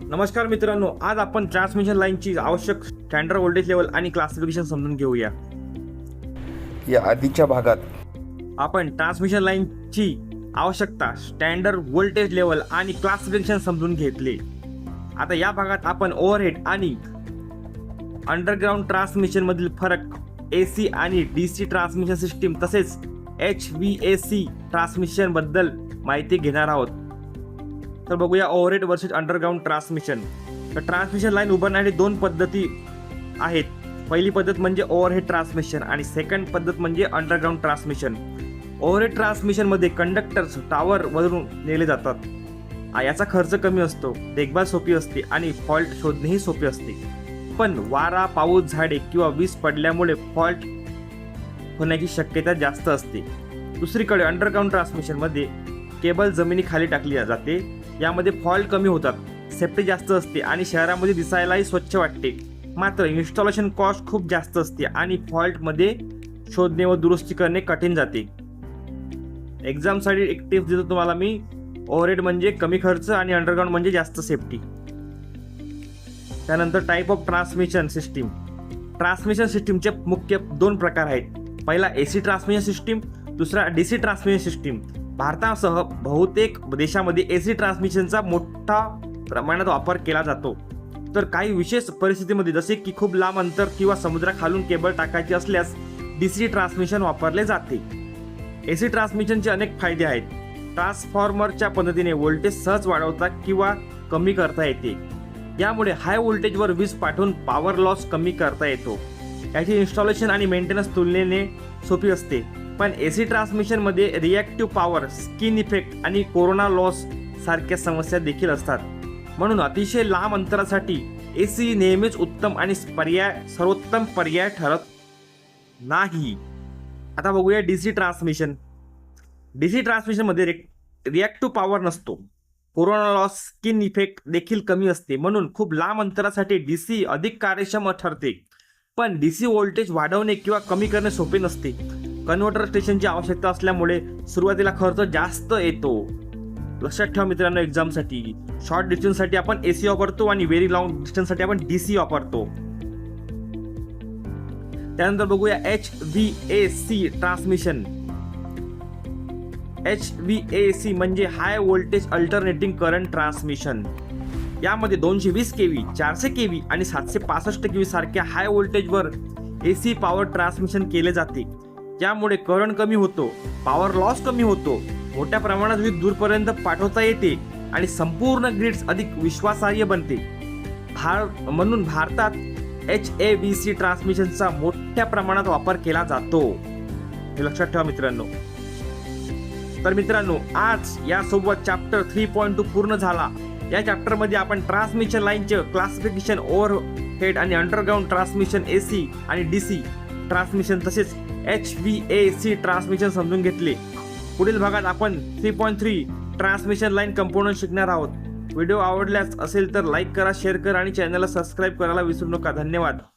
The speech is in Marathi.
नमस्कार मित्रांनो, आज आपण ट्रान्समिशन लाईनची आवश्यक स्टँडर्ड व्होल्टेज लेवल आणि क्लासिफिकेशन समजून घेऊया. या आधीच्या भागात आपण ट्रान्समिशन लाईनची आवश्यकता, स्टँडर्ड व्होल्टेज लेवल आणि क्लासिफिकेशन समजून घेतले. आता या भागात आपण ओव्हरहेड आणि अंडरग्राउंड ट्रान्समिशन मधील फरक, AC आणि DC ट्रान्समिशन सिस्टीम तसेच HVAC ट्रान्समिशन बद्दल माहिती घेणार आहोत. तर बघूया ओव्हरहेड वर्सेस अंडरग्राउंड ट्रान्समिशन. तर ट्रान्समिशन लाईन उभारण्यासाठी दोन पद्धती आहेत. पहिली पद्धत म्हणजे ओव्हरहेड ट्रान्समिशन आणि सेकंड पद्धत म्हणजे अंडरग्राउंड ट्रान्समिशन. ओव्हरहेड ट्रान्समिशनमध्ये कंडक्टर्स टावरवरून नेले जातात. याचा खर्च कमी असतो, देखभाल सोपी असते आणि फॉल्ट शोधणेही सोपे असते. पण वारा, पाऊस, झाडे किंवा वीज पडल्यामुळे फॉल्ट होण्याची शक्यता जास्त असते. दुसरीकडे अंडरग्राउंड ट्रान्समिशनमध्ये केबल जमिनीखाली टाकली जाते. यामध्ये फॉल्ट कमी होतात, सेफ्टी जास्त असते आणि शहरामध्ये दिसायलाही स्वच्छ वाटते. मात्र इन्स्टॉलेशन कॉस्ट खूप जास्त असते आणि फॉल्टमध्ये शोधणे व दुरुस्ती करणे कठीण जाते. एक्झामसाठी एक टिप्स देतो तुम्हाला मी. ओव्हरहेड म्हणजे कमी खर्च आणि अंडरग्राउंड म्हणजे जास्त सेफ्टी. त्यानंतर type of transmission system. Transmission सिस्टीमचे मुख्य दोन प्रकार आहेत. पहिला AC ट्रान्समिशन सिस्टीम, दुसरा DC ट्रान्समिशन सिस्टीम. भारतासह बहुतेक देशामध्ये AC ट्रान्समिशनचा मोठा प्रमाणात वापर केला जातो. तर काही विशेष परिस्थितीमध्ये जसे की खूप लांब अंतर किंवा समुद्राखालून केबल टाकायची असल्यास DC ट्रान्समिशन वापरले जाते. AC ट्रान्समिशनचे अनेक फायदे आहेत. ट्रान्सफॉर्मरच्या पद्धतीने व्होल्टेज सहज वाढवता किंवा कमी करता येते. यामुळे हाय व्होल्टेजवर वीज पाठवून पॉवर लॉस कमी करता येतो. याची इन्स्टॉलेशन आणि मेंटेनन्स तुलनेने सोपी असते. पण AC ट्रान्समिशनमध्ये रिॲक्टिव्ह पॉवर, स्किन इफेक्ट आणि कोरोना लॉस सारख्या समस्या देखील असतात. म्हणून अतिशय लांब अंतरासाठी AC नेहमीच उत्तम आणि सर्वोत्तम पर्याय ठरत नाही. आता बघूया DC ट्रान्समिशन. DC ट्रान्समिशनमध्ये रिॲक्टिव्ह पॉवर नसतो. कोरोना लॉस, स्किन इफेक्ट देखील कमी असते. म्हणून खूप लांब अंतरासाठी DC अधिक कार्यक्षम ठरते. पण DC व्होल्टेज वाढवणे किंवा कमी करणे सोपे नसते. कन्व्हर्टर स्टेशनची आवश्यकता असल्यामुळे सुरुवातीला खर्च जास्त येतो. लक्षात ठेवा मित्रांनो, एक्झामसाठी शॉर्ट डिस्टन्ससाठी आपण AC वापरतो आणि व्हेरी लॉंग डिस्टन्ससाठी आपण DC वापरतो. त्यानंतर बघूया HVAC ट्रान्समिशन. HVAC म्हणजे high voltage alternating current transmission. यामध्ये 220 kV, 400 kV आणि 765 kV सारख्या हाय व्होल्टेजवर AC पॉवर ट्रान्समिशन केले जाते. यामुळे करंट कमी होतो, पॉवर लॉस कमी होतो, मोठ्या प्रमाणात वीज दूरपर्यंत पाठवता येते आणि संपूर्ण ग्रिड्स अधिक विश्वासार्ह बनते. म्हणून भारतात HVAC ट्रान्समिशनचा मोठ्या प्रमाणात वापर केला जातो. हे लक्षात ठेवा मित्रांनो. तर मित्रांनो, आज यासोबत चॅप्टर 3.2 पूर्ण झाला. या चॅप्टरमध्ये आपण ट्रान्समिशन लाईनचे क्लासिफिकेशन, ओव्हरहेड आणि अंडरग्राउंड ट्रान्समिशन, AC आणि DC ट्रान्समिशन तसेच HVAC ट्रान्समिशन समजून घेतले. पुढील भागात आपण 3.3 ट्रान्समिशन लाईन कंपोनंट शिकणार आहोत. व्हिडिओ आवडल्यास असेल तर लाईक करा, शेअर करा आणि चॅनलला सबस्क्राईब करायला विसरू नका. धन्यवाद.